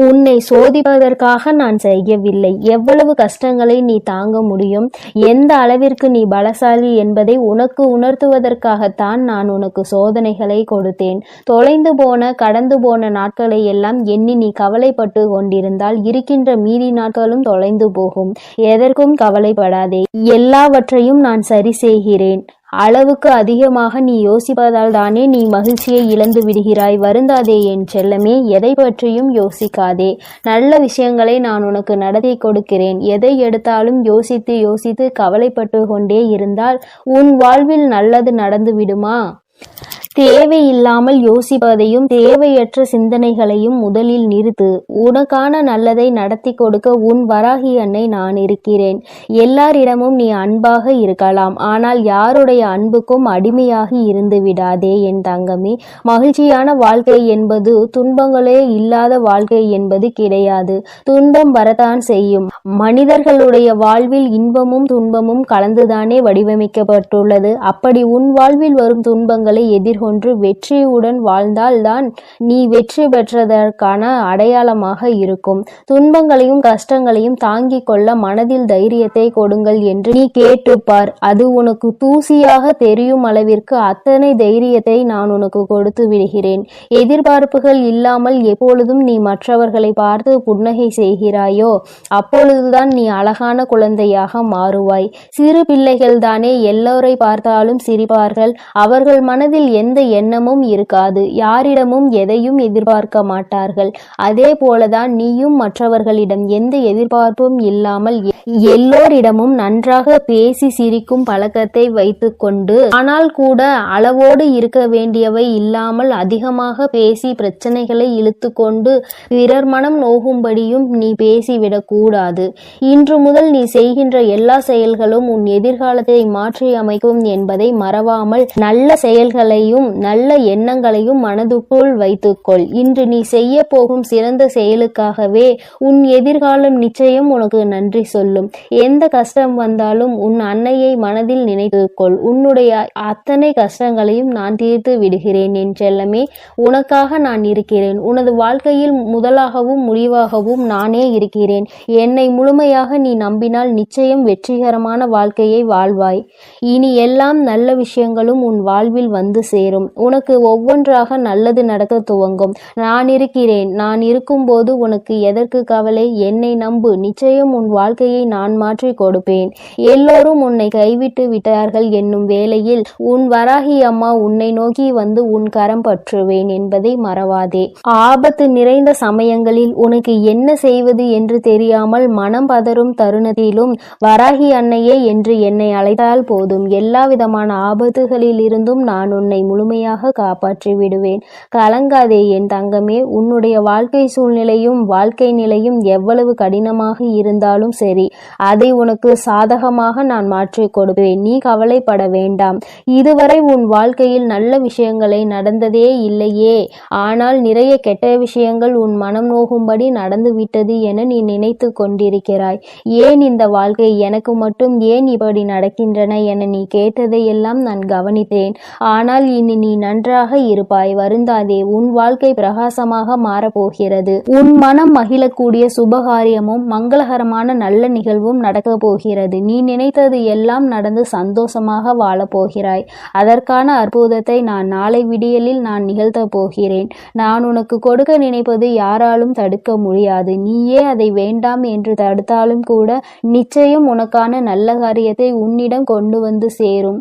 உன்னை சோதிப்பதற்காக நான் செய்யவில்லை. எவ்வளவு கஷ்டங்களை நீ தாங்க முடியும், எந்த அளவிற்கு நீ பலசாலி என்பதை உனக்கு உணர்த்துவதற்காகத்தான் நான் உனக்கு சோதனைகளை கொடுத்தேன். தொலைந்து போன கடந்து போன நாட்களை எல்லாம் எண்ணி நீ கவலைப்பட்டு கொண்டிருந்தால் இருக்கின்ற மீதி நாட்களும் தொலைந்து போகும். எதற்கும் கவலைப்படாதே, எல்லாவற்றையும் நான் சரி செய்கிறேன். அளவுக்கு அதிகமாக நீ யோசிப்பதால் தானே நீ மகிழ்ச்சியை இழந்து விடுகிறாய். வருந்தாதே என் செல்லமே, எதை பற்றியும் யோசிக்காதே. நல்ல விஷயங்களை நான் உனக்கு நடத்தி கொடுக்கிறேன். எதை எடுத்தாலும் யோசித்து யோசித்து கவலைப்பட்டு கொண்டே இருந்தால் உன் வாழ்வில் நல்லது நடந்து விடுமா? தேவையில்லாமல் யோசிப்பதையும் தேவையற்ற சிந்தனைகளையும் முதலில் நிறுத்து. உனக்கான நல்லதை நடத்தி கொடுக்க உன் வராகி அன்னை நான் இருக்கிறேன். எல்லாரிடமும் நீ அன்பாக இருக்கலாம், ஆனால் யாருடைய அன்புக்கும் அடிமையாகி இருந்து விடாதே என் தங்கமே. மகிழ்ச்சியான வாழ்க்கை என்பது துன்பங்களே இல்லாத வாழ்க்கை என்பது கிடையாது. துன்பம் வரத்தான் செய்யும். மனிதர்களுடைய வாழ்வில் இன்பமும் துன்பமும் கலந்துதானே வடிவமைக்கப்பட்டுள்ளது. அப்படி உன் வாழ்வில் வரும் துன்பங்களை எதிர்கொண்டு வெற்றியுடன் வாழ்ந்தால்தான் நீ வெற்றி பெற்றதற்கான அடையாளமாக இருக்கும். துன்பங்களையும் கஷ்டங்களையும் தாங்கிக் கொள்ள மனதில் தைரியத்தை கொடுங்கள் என்று நீ கேட்டுப்பார். அது உனக்கு தூசியாக தெரியும் அளவிற்கு அத்தனை தைரியத்தை நான் உனக்கு கொடுத்து விடுகிறேன். எதிர்பார்ப்புகள் இல்லாமல் எப்பொழுதும் நீ மற்றவர்களை பார்த்து புன்னகை செய்கிறாயோ அப்பொழுதுதான் நீ அழகான குழந்தையாக மாறுவாய். சிறு பிள்ளைகள் தானே எல்லோரை பார்த்தாலும் சிரிப்பார்கள். அவர்கள் மனதில் எந்த எண்ணமும் இருக்காது. யாரிடமும் எதையும் எதிர்பார்க்க மாட்டார்கள். அதே போலதான் நீயும் மற்றவர்களிடம் எந்த எதிர்பார்ப்பும் இல்லாமல் எல்லோரிடமும் நன்றாக பேசி சிரிக்கும் பழக்கத்தை வைத்துக்கொண்டு, ஆனால் கூட அளவோடு இருக்க வேண்டியவை இல்லாமல் அதிகமாக பேசி பிரச்சனைகளை இழுத்து கொண்டு பிறர் மனம் நோகும்படியும் நீ பேசிவிடக் கூடாது. இன்று முதல் நீ செய்கின்ற எல்லா செயல்களும் உன் எதிர்காலத்தை மாற்றி அமைக்கும் என்பதை மறவாமல் நல்ல செயல்களையும் நல்ல எண்ணங்களையும் மனதுக்குள் வைத்துக்கொள். இன்று நீ செய்ய போகும் சிறந்த செயலுக்காகவே உன் எதிர்காலம் நிச்சயம் உனக்கு நன்றி சொல்லும். எந்த கஷ்டம் வந்தாலும் உன் அன்னையை மனதில் நினைத்துக்கொள். உன்னுடைய அத்தனை கஷ்டங்களையும் நான் தீர்த்து விடுகிறேன் என் செல்லமே. உனக்காக நான் இருக்கிறேன். உனது வாழ்க்கையில் முதலாகவும் முடிவாகவும் நானே இருக்கிறேன். என்னை முழுமையாக நீ நம்பினால் நிச்சயம் வெற்றிகரமான வாழ்க்கையை வாழ்வாய். இனி எல்லாம் நல்ல விஷயங்களும் உன் வாழ்வில் வந்து சேரும். உனக்கு ஒவ்வொன்றாக நல்லது நடக்க துவங்கும். நான் இருக்கிறேன். நான் இருக்கும்போது உனக்கு எதற்கு கவலை? என்னை நம்பு. நிச்சயம் உன் வாழ்க்கையை நான் மாற்றி கொடுப்பேன். எல்லோரும் உன்னை கைவிட்டு விட்டார்கள் என்னும் வேளையில் உன் வராகி அம்மா உன்னை நோக்கி வந்து உன் கரம் பற்றுவேன் என்பதை மறவாதே. ஆபத்து நிறைந்த சமயங்களில் உனக்கு என்ன செய்வது என்று தெரியாமல் மனம் பதறும் தருணத்திலும் வராகி அன்னையே என்று என்னை அழைத்தால் போதும். எல்லா விதமான ஆபத்துகளில் இருந்தும் நான் உன்னை முழுமையாக காப்பாற்றி விடுவேன். கலங்காதே என் தங்கமே. உன்னுடைய வாழ்க்கை சூழ்நிலையும் வாழ்க்கை நிலையும் எவ்வளவு கடினமாக இருந்தாலும் சரி, அதை உனக்கு சாதகமாக நான் மாற்றிக் கொடுப்பேன். நீ கவலைப்பட வேண்டாம். இதுவரை உன் வாழ்க்கையில் நல்ல விஷயங்களை நடந்ததே இல்லையே, ஆனால் நிறைய கெட்ட விஷயங்கள் உன் மனம் நோகும்படி நடந்துவிட்டது என நீ நினைத்து கொண்டிருக்கிறாய். ஏன் இந்த வாழ்க்கை எனக்கு மட்டும் ஏன் இப்படி நடக்கின்றன என நீ கேட்டதையெல்லாம் நான் கவனித்தேன். ஆனால் இனி நீ நன்றாக இருப்பாய். வருந்தாதே. உன் வாழ்க்கை பிரகாசமாக மாறப்போகிறது. உன் மனம் மகிழக்கூடிய சுபகாரியமும் மங்களகரமான நல்ல நிகழ்வும் நடக்க போகிறது. நீ நினைத்தது எல்லாம் நடந்து சந்தோஷமாக வாழப்போகிறாய். அதற்கான அற்புதத்தை நான் நாளை விடியலில் நான் நிகழ்த்த போகிறேன். நான் உனக்கு கொடுக்க நினைப்பது யாராலும் தடுக்க முடியாது. நீயே அதை வேண்டாம் என்று தடுத்தாலும் கூட நிச்சயம் உனக்கான நல்ல காரியத்தை உன்னிடம் கொண்டு வந்து சேரும்.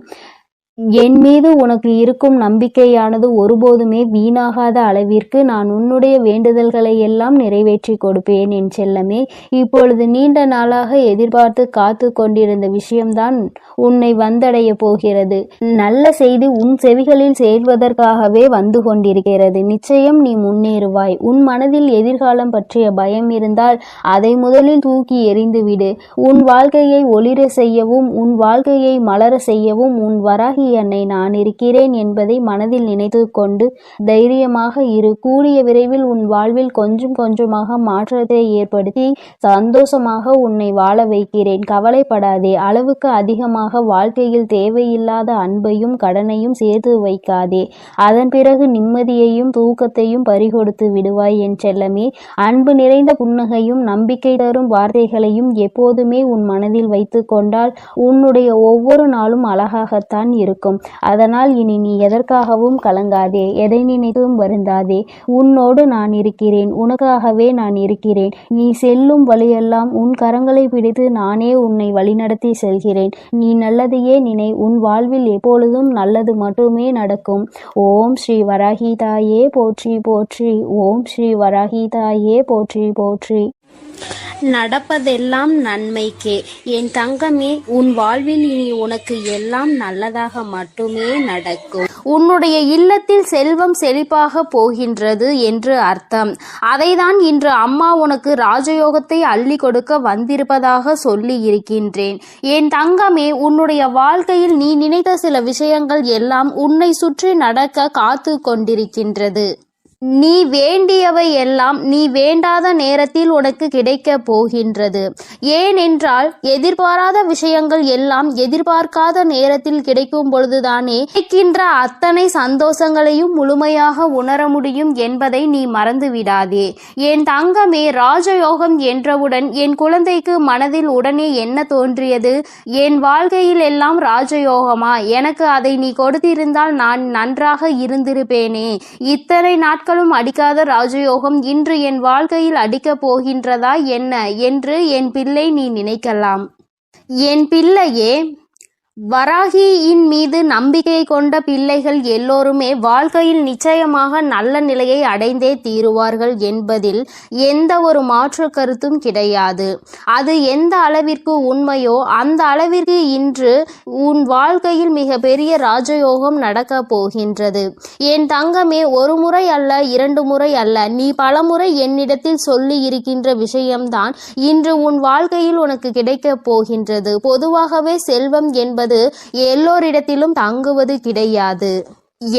என் மீது உனக்கு இருக்கும் நம்பிக்கையானது ஒருபோதுமே வீணாகாத அளவிற்கு நான் உன்னுடைய வேண்டுதல்களை எல்லாம் நிறைவேற்றி கொடுப்பேன் என் செல்லமே. இப்பொழுது நீண்ட நாளாக எதிர்பார்த்து காத்து கொண்டிருந்த விஷயம்தான் உன்னை வந்தடைய போகிறது. நல்ல செய்தி உன் செவிகளில் சேர்வதற்காகவே வந்து கொண்டிருக்கிறது. நிச்சயம் நீ முன்னேறுவாய். உன் மனதில் எதிர்காலம் பற்றிய பயம் இருந்தால் அதை முதலில் தூக்கி எறிந்துவிடு. உன் வாழ்க்கையை ஒளிர செய்யவும் உன் வாழ்க்கையை மலர செய்யவும் உன் வராகி என்னை நான் இருக்கிறேன் என்பதை மனதில் நினைத்து கொண்டு தைரியமாக இரு. கூடிய விரைவில் உன் வாழ்வில் கொஞ்சம் கொஞ்சமாக மாற்றத்தை ஏற்படுத்தி சந்தோஷமாக உன்னை வாழ வைக்கிறேன். கவலைப்படாதே. அளவுக்கு அதிகமாக வாழ்க்கையில் தேவையில்லாத அன்பையும் கடனையும் சேர்த்து வைக்காதே. அதன் பிறகு நிம்மதியையும் தூக்கத்தையும் பறிகொடுத்து விடுவாய் என் செல்லமே. அன்பு நிறைந்த புன்னகையும் நம்பிக்கை தரும் வார்த்தைகளையும் எப்போதுமே உன் மனதில் வைத்து கொண்டால் உன்னுடைய ஒவ்வொரு நாளும் அழகாகத்தான் இருக்கும். அதனால் இனி நீ எதற்காகவும் கலங்காதே. எதை நினைத்தும் வருந்தாதே. உன்னோடு நான் இருக்கிறேன். உனக்காகவே நான் இருக்கிறேன். நீ செல்லும் வழியெல்லாம் உன் கரங்களை பிடித்து நானே உன்னை வழிநடத்தி செல்கிறேன். நீ நல்லதையே நினை. உன் வாழ்வில் எப்பொழுதும் நல்லது மட்டுமே நடக்கும். ஓம் ஸ்ரீ வராகி தாயே போற்றி போற்றி. ஓம் ஸ்ரீ வராகி தாயே போற்றி போற்றி. நடப்பதெல்லாம் நன்மைக்கே. என் தங்கமே, உன் வாழ்வில் இனி உனக்கு எல்லாம் நல்லதாக மட்டுமே நடக்கும். உன்னுடைய இல்லத்தில் செல்வம் செழிப்பாக போகின்றது என்று அர்த்தம். அதைதான் இன்று அம்மா உனக்கு ராஜயோகத்தை அள்ளி கொடுக்க வந்திருப்பதாக சொல்லி இருக்கின்றேன். என் தங்கமே, உன்னுடைய வாழ்க்கையில் நீ நினைத்த சில விஷயங்கள் எல்லாம் உன்னை சுற்றி நடக்க காத்து கொண்டிருக்கின்றது. நீ வேண்டியவை எல்லாம் நீ வேண்டாத நேரத்தில் உனக்கு கிடைக்க போகின்றது. ஏனென்றால் எதிர்பாராத விஷயங்கள் எல்லாம் எதிர்பார்க்காத நேரத்தில் கிடைக்கும் பொழுதுதானே கிடைக்கின்ற அத்தனை சந்தோஷங்களையும் முழுமையாக உணர முடியும் என்பதை நீ மறந்து விடாதே. என் தங்கமே, ராஜயோகம் என்றவுடன் என் குழந்தைக்கு மனதில் உடனே என்ன தோன்றியது? என் வாழ்க்கையில் எல்லாம் ராஜயோகமா? எனக்கு அதை நீ கொடுத்திருந்தால் நான் நன்றாக இருந்திருப்பேனே. இத்தனை நாட்கள் அடிக்காத ராஜயோகம் இன்று என் வாழ்க்கையில் அடிக்கப் போகின்றதா என்ன என்று என் பிள்ளை நீ நினைக்கலாம். என் பிள்ளையே, வராகியின் மீது நம்பிக்கை கொண்ட பிள்ளைகள் எல்லோருமே வாழ்க்கையில் நிச்சயமாக நல்ல நிலையை அடைந்தே தீருவார்கள் என்பதில் எந்த ஒரு மாற்று கருத்தும் கிடையாது. அது எந்த அளவிற்கு உண்மையோ அந்த அளவிற்கு இன்று உன் வாழ்க்கையில் மிக பெரிய ராஜயோகம் நடக்க போகின்றது. என் தங்கமே, ஒரு முறை அல்ல, 2 முறை அல்ல, நீ பல முறை என்னிடத்தில் சொல்லி இருக்கின்ற விஷயம்தான் இன்று உன் வாழ்க்கையில் உனக்கு கிடைக்க போகின்றது. பொதுவாகவே செல்வம் என்பது எல்லோரிடத்திலும் தங்குவது கிடையாது.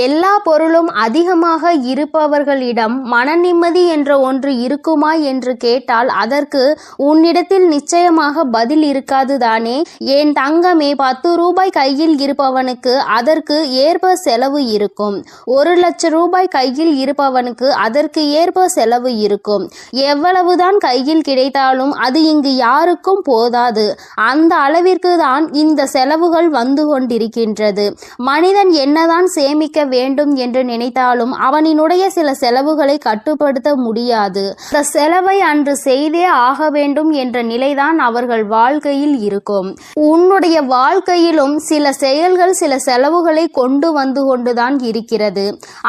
எல்லா பொருளும் அதிகமாக இருப்பவர்களிடம் மன நிம்மதி என்ற ஒன்று இருக்குமா என்று கேட்டால் அதற்கு உன்னிடத்தில் நிச்சயமாக பதில் இருக்காது தானே. என் தங்கமே, 10 ரூபாய் கையில் இருப்பவனுக்கு அதற்கு ஏற்ப செலவு இருக்கும். 1 லட்சம் ரூபாய் கையில் இருப்பவனுக்கு அதற்கு ஏற்ப செலவு இருக்கும். எவ்வளவுதான் கையில் கிடைத்தாலும் அது இங்கு யாருக்கும் போதாது. அந்த அளவிற்கு தான் இந்த செலவுகள் வந்து கொண்டிருக்கின்றது. மனிதன் என்னதான் சேமிக்க வேண்டும் என்று நினைத்தாலும் அவனினுடைய சில செலவுகளை கட்டுப்படுத்த முடியாது. அந்த செலவை அன்று செய்தே ஆக வேண்டும் என்ற நிலைதான் அவர்கள் வாழ்க்கையில் இருக்கும். உன்னுடைய வாழ்க்கையிலும் சில செயல்கள் சில செலவுகளை கொண்டு வந்து கொண்டுதான் இருக்கிறது.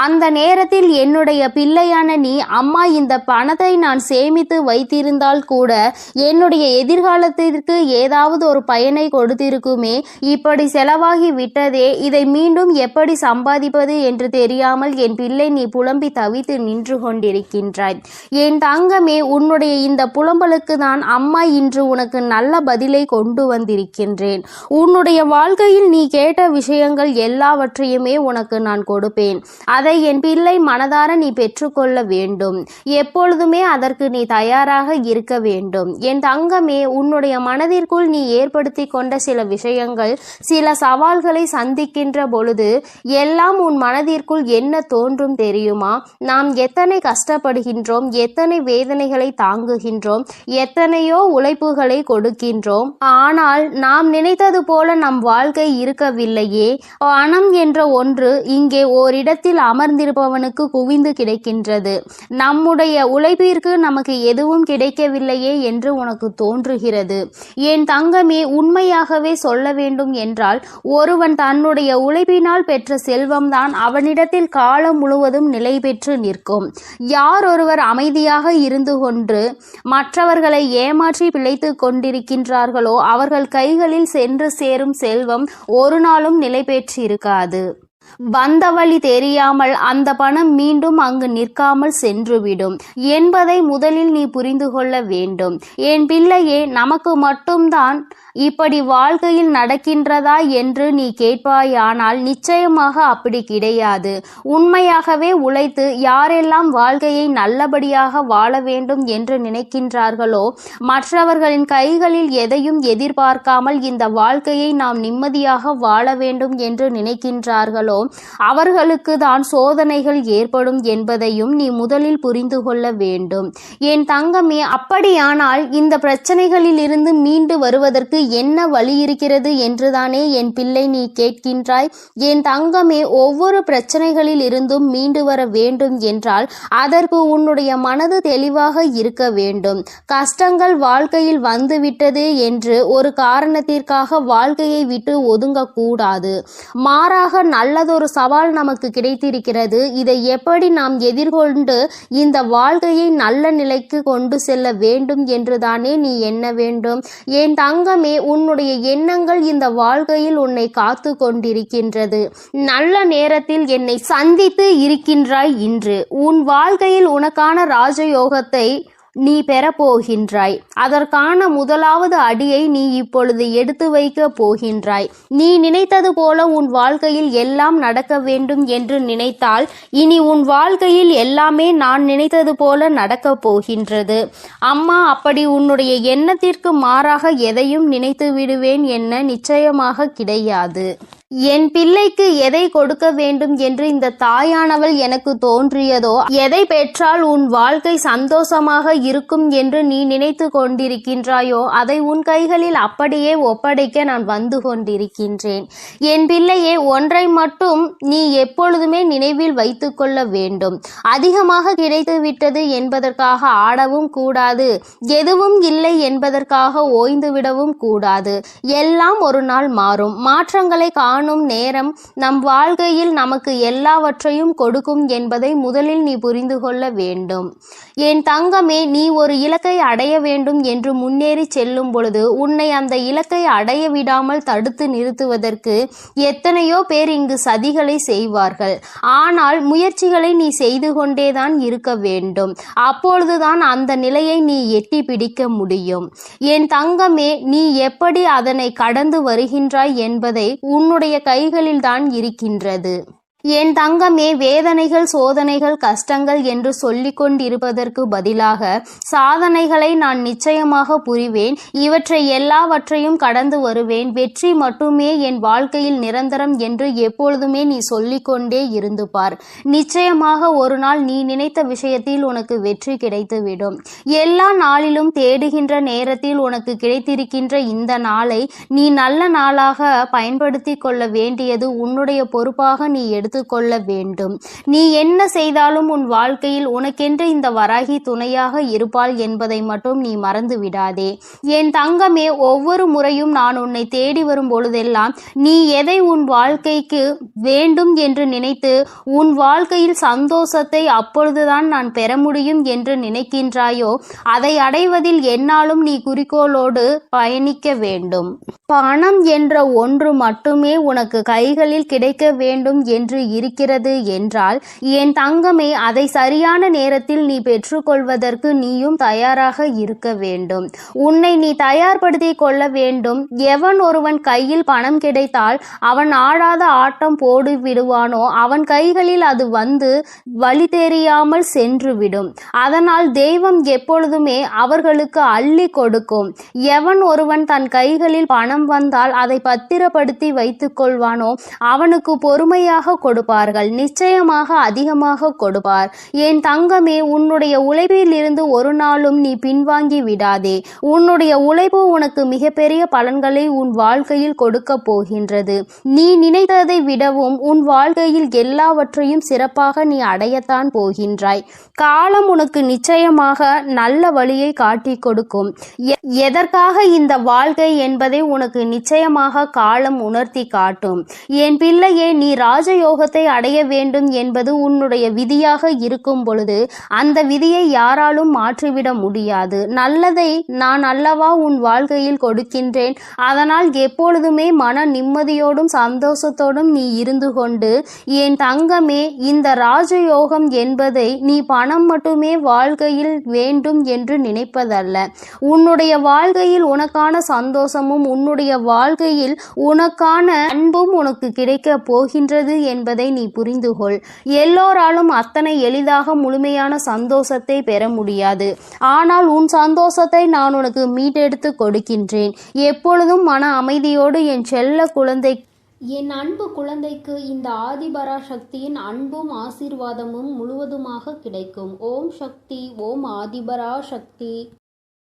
அந்த நேரத்தில் என்னுடைய பிள்ளையான நீ, அம்மா இந்த பணத்தை நான் சேமித்து வைத்திருந்தால் கூட என்னுடைய எதிர்காலத்திற்கு ஏதாவது ஒரு பயனை கொடுத்திருக்குமே, இப்படி செலவாகி விட்டதே, இதை மீண்டும் எப்படி சம்பாதிப்பது என்று தெரியாமல் என் பிள்ளை நீ புலம்பி தவித்து நின்று கொண்டிருக்கின்றாய். என் தங்கமே, உன்னுடைய இந்த புலம்பலுக்கு தான் அம்மா இன்று உனக்கு நல்ல பதிலை கொண்டு வந்திருக்கின்றேன். உன்னுடைய வாழ்க்கையில் நீ கேட்ட விஷயங்கள் எல்லாவற்றையுமே உனக்கு நான் கொடுப்பேன். அதை என் பிள்ளை மனதார நீ பெற்றுக்கொள்ள வேண்டும். எப்பொழுதுமே அதற்கு நீ தயாராக இருக்க வேண்டும். என் தங்கமே, உன்னுடைய மனதிற்குள் நீ ஏற்படுத்தி கொண்ட சில விஷயங்கள், சில சவால்களை சந்திக்கின்ற பொழுது எல்லாம் அப்போதெல்லாம் உன் மனதிற்குள் என்ன தோன்றும் தெரியுமா? நாம் எத்தனை கஷ்டப்படுகின்றோம், எத்தனை வேதனைகளை தாங்குகின்றோம், எத்தனையோ உழைப்புகளை கொடுக்கின்றோம். ஆனால் நாம் நினைத்தது போல நம் வாழ்க்கை இருக்கவில்லையே. பணம் என்ற ஒன்று இங்கே ஓரிடத்தில் அமர்ந்திருப்பவனுக்கு குவிந்து கிடைக்கின்றது. நம்முடைய உழைப்பிற்கு நமக்கு எதுவும் கிடைக்கவில்லையே என்று உனக்கு தோன்றுகிறது. என் தங்கமே, உண்மையாகவே சொல்ல வேண்டும் என்றால் ஒருவன் தன்னுடைய உழைப்பினால் பெற்ற செல்வம்தான் அவனிடத்தில் காலம் முழுவதும் நிலை பெற்று நிற்கும். யார் ஒருவர் அமைதியாக இருந்து கொண்டு மற்றவர்களை ஏமாற்றி பிழைத்து கொண்டிருக்கின்றார்களோ அவர்கள் கைகளில் சென்று சேரும் செல்வம் ஒரு நாளும் நிலை பெற்றிருக்காது. வந்த வழி தெரியாமல் அந்த பணம் மீண்டும் அங்கு நிற்காமல் சென்றுவிடும் என்பதை முதலில் நீ புரிந்து கொள்ள வேண்டும். என் பிள்ளையே, நமக்கு மட்டும்தான் இப்படி வாழ்க்கையில் நடக்கின்றதா என்று நீ கேட்பாயானால் நிச்சயமாக அப்படி கிடையாது. உண்மையாகவே உழைத்து யாரெல்லாம் வாழ்க்கையை நல்லபடியாக வாழ வேண்டும் என்று நினைக்கின்றார்களோ, மற்றவர்களின் கைகளில் எதையும் எதிர்பார்க்காமல் இந்த வாழ்க்கையை நாம் நிம்மதியாக வாழ வேண்டும் என்று நினைக்கின்றார்களோ அவர்களுக்கு தான் சோதனைகள் ஏற்படும் என்பதையும் நீ முதலில் புரிந்து கொள்ள வேண்டும். என் தங்கமே, அப்படியானால் இந்த பிரச்சனைகளில் இருந்து மீண்டு வருவதற்கு என்ன வழி இருக்கிறது என்றுதானே என் பிள்ளை நீ கேட்கின்றாய். என் தங்கமே, ஒவ்வொரு பிரச்சனைகளில் இருந்தும் மீண்டு வர வேண்டும் என்றால் அதற்கு உன்னுடைய மனது தெளிவாக இருக்க வேண்டும். கஷ்டங்கள் வாழ்க்கையில் வந்துவிட்டது என்று ஒரு காரணத்திற்காக வாழ்க்கையை விட்டு ஒதுங்கக்கூடாது. மாறாக நல்லதொரு சவால் நமக்கு கிடைத்திருக்கிறது. இதை எப்படி நாம் எதிர்கொண்டு இந்த வாழ்க்கையை நல்ல நிலைக்கு கொண்டு செல்ல வேண்டும் என்றுதானே நீ எண்ண வேண்டும். என் தங்கமே, உன்னுடைய எண்ணங்கள் இந்த வாழ்க்கையில் உன்னை காத்து கொண்டிருக்கின்றது. நல்ல நேரத்தில் என்னை சந்தித்து இருக்கின்றாய். இன்று உன் வாழ்க்கையில் உனக்கான ராஜயோகத்தை நீ பெறப்போகின்றாய். அதற்கான முதலாவது அடியை நீ இப்பொழுது எடுத்து வைக்க போகின்றாய். நீ நினைத்தது போல உன் வாழ்க்கையில் எல்லாம் நடக்க வேண்டும் என்று நினைத்தால் இனி உன் வாழ்க்கையில் எல்லாமே நான் நினைத்தது போல நடக்கப் போகின்றது. அம்மா அப்படி உன்னுடைய எண்ணத்திற்கு மாறாக எதையும் நினைத்து விடுவேன் என்ன நிச்சயமாக கிடையாது. என் பிள்ளைக்கு எதை கொடுக்க வேண்டும் என்று இந்த தாயானவள் எனக்கு தோன்றியதோ, எதை பெற்றால் உன் வாழ்க்கை சந்தோஷமாக இருக்கும் என்று நீ நினைத்து கொண்டிருக்கின்றாயோ அதை உன் கைகளில் அப்படியே ஒப்படைக்க நான் வந்து கொண்டிருக்கின்றேன். என் பிள்ளையே, ஒன்றை மட்டும் நீ எப்பொழுதுமே நினைவில் வைத்து கொள்ள வேண்டும். அதிகமாக கிடைத்து விட்டது என்பதற்காக ஆடவும் கூடாது, எதுவும் இல்லை என்பதற்காக ஓய்ந்து விடவும் கூடாது. எல்லாம் ஒரு நாள் மாறும். மாற்றங்களை காணும் நேரம் நம் வாழ்க்கையில் நமக்கு எல்லாவற்றையும் கொடுக்கும் என்பதை முதலில் நீ புரிந்து கொள்ள வேண்டும். என் தங்கமே, நீ ஒரு இலக்கை அடைய வேண்டும் என்று முன்னேறி செல்லும் பொழுது உன்னை அந்த இலக்கை அடைய விடாமல் தடுத்து நிறுத்துவதற்கு எத்தனையோ பேர் இங்கு சதிகளை செய்வார்கள். ஆனால் முயற்சிகளை நீ செய்து கொண்டேதான் இருக்க வேண்டும். அப்பொழுதுதான் அந்த நிலையை நீ எட்டி பிடிக்க முடியும். என் தங்கமே, நீ எப்படி அதனை கடந்து வருகின்றாய் என்பதை உன்னுடைய கைகளில் தான் இருக்கின்றது. என் தங்கமே, வேதனைகள், சோதனைகள், கஷ்டங்கள் என்று சொல்லிக் கொண்டிருப்பதற்கு பதிலாக சாதனைகளை நான் நிச்சயமாக புரிவேன். இவற்றை எல்லாவற்றையும் கடந்து வருவேன். வெற்றி மட்டுமே என் வாழ்க்கையில் நிரந்தரம் என்று எப்பொழுதுமே நீ சொல்லிக்கொண்டே இருந்து பார். நிச்சயமாக ஒரு நாள் நீ நினைத்த விஷயத்தில் உனக்கு வெற்றி கிடைத்துவிடும். எல்லா நாளிலும் தேடுகின்ற நேரத்தில் உனக்கு கிடைத்திருக்கின்ற இந்த நாளை நீ நல்ல நாளாக பயன்படுத்தி கொள்ள வேண்டியது உன்னுடைய பொறுப்பாக நீ எடுத்துக்கொள்ள வேண்டும். நீ என்ன செய்தாலும் உன் வாழ்க்கையில் உனக்கென்று இந்த வராகி துணையாக இருப்பாள் என்பதை மட்டும் நீ மறந்து விடாதே. என் தங்கமே, ஒவ்வொரு முறையும் நான் உன்னை தேடி வரும் பொழுதெல்லாம் நீ எதை உன் வாழ்க்கைக்கு வேண்டும் என்று நினைத்து உன் வாழ்க்கையில் சந்தோஷத்தை அப்பொழுதுதான் நான் பெற முடியும் என்று நினைக்கின்றாயோ அதை அடைவதில் என்னாலும் நீ குறிக்கோளோடு பயணிக்க வேண்டும். பணம் என்ற ஒன்று மட்டுமே உனக்கு கைகளில் கிடைக்க வேண்டும் என்று இருக்கிறது என்றால் என் தங்கமே, அதை சரியான நேரத்தில் நீ பெற்றுக்கொள்வதற்கு நீயும் தயாராக இருக்க வேண்டும். உன்னை நீ தயார்படுத்தி கொள்ள வேண்டும். எவன் ஒருவன் கையில் பணம் கிடைத்தால் அவன் ஆடாத ஆட்டம் போடு விடுவானோ அவன் கைகளில் அது வந்து வழி தெரியாமல் சென்றுவிடும். அதனால் தெய்வம் எப்பொழுதுமே அவர்களுக்கு அள்ளி கொடுக்கும். எவன் ஒருவன் தன் கைகளில் பணம் வந்தால் அதை பத்திரப்படுத்தி வைத்துக் கொள்வானோ அவனுக்கு பொறுமையாக கொடுப்பார்கள், நிச்சயமாக அதிகமாக கொடுப்பார். என் தங்கமே, உன்னுடைய உழைப்பில் இருந்து ஒரு நாளும் நீ பின்வாங்கி விடாதே. உன்னுடைய உழைப்பு உனக்கு மிகப்பெரிய பலன்களை உன் வாழ்க்கையில் கொடுக்க போகின்றது. நீ நினைத்ததை விடவும் உன் வாழ்க்கையில் எல்லாவற்றையும் சிறப்பாக நீ அடையத்தான் போகின்றாய். காலம் உனக்கு நிச்சயமாக நல்ல வழியை காட்டி கொடுக்கும். எதற்காக இந்த வாழ்க்கை என்பதை உனக்கு நிச்சயமாக காலம் உணர்த்தி காட்டும். என் பிள்ளையே, நீ ராஜயோகத்தை அடைய வேண்டும் என்பது உன்னுடைய விதியாக இருக்கும் பொழுது அந்த விதியை யாராலும் மாற்றிவிட முடியாது. நல்லதை நான் அல்லவா உன் வாழ்க்கையில் கொடுக்கின்றேன். அதனால் எப்பொழுதுமே மன நிம்மதியோடும் சந்தோஷத்தோடும் நீ இருந்து கொண்டு, என் தங்கமே, இந்த ராஜயோகம் என்பதை நீ பணம் மட்டுமே வாழ்க்கையில் வேண்டும் என்று நினைப்பதல்ல. உன்னுடைய வாழ்க்கையில் உனக்கான சந்தோஷமும் உன்னுடைய வாழ்க்கையில் உனக்கான அன்பும் உனக்கு கிடைக்க போகின்றது என்பதை நீ புரிந்து கொள். எல்லோராலும் அத்தனை எளிதாக முழுமையான சந்தோஷத்தை பெற முடியாது. ஆனால் உன் சந்தோஷத்தை நான் உனக்கு மீட்டெடுத்து கொடுக்கின்றேன். எப்பொழுதும் மன அமைதியோடு என் செல்ல குழந்தை. என் அன்பு குழந்தைக்கு இந்த ஆதிபராசக்தியின் அன்பும் ஆசீர்வாதமும் முழுவதுமாக கிடைக்கும். ஓம் சக்தி, ஓம் ஆதிபராசக்தி.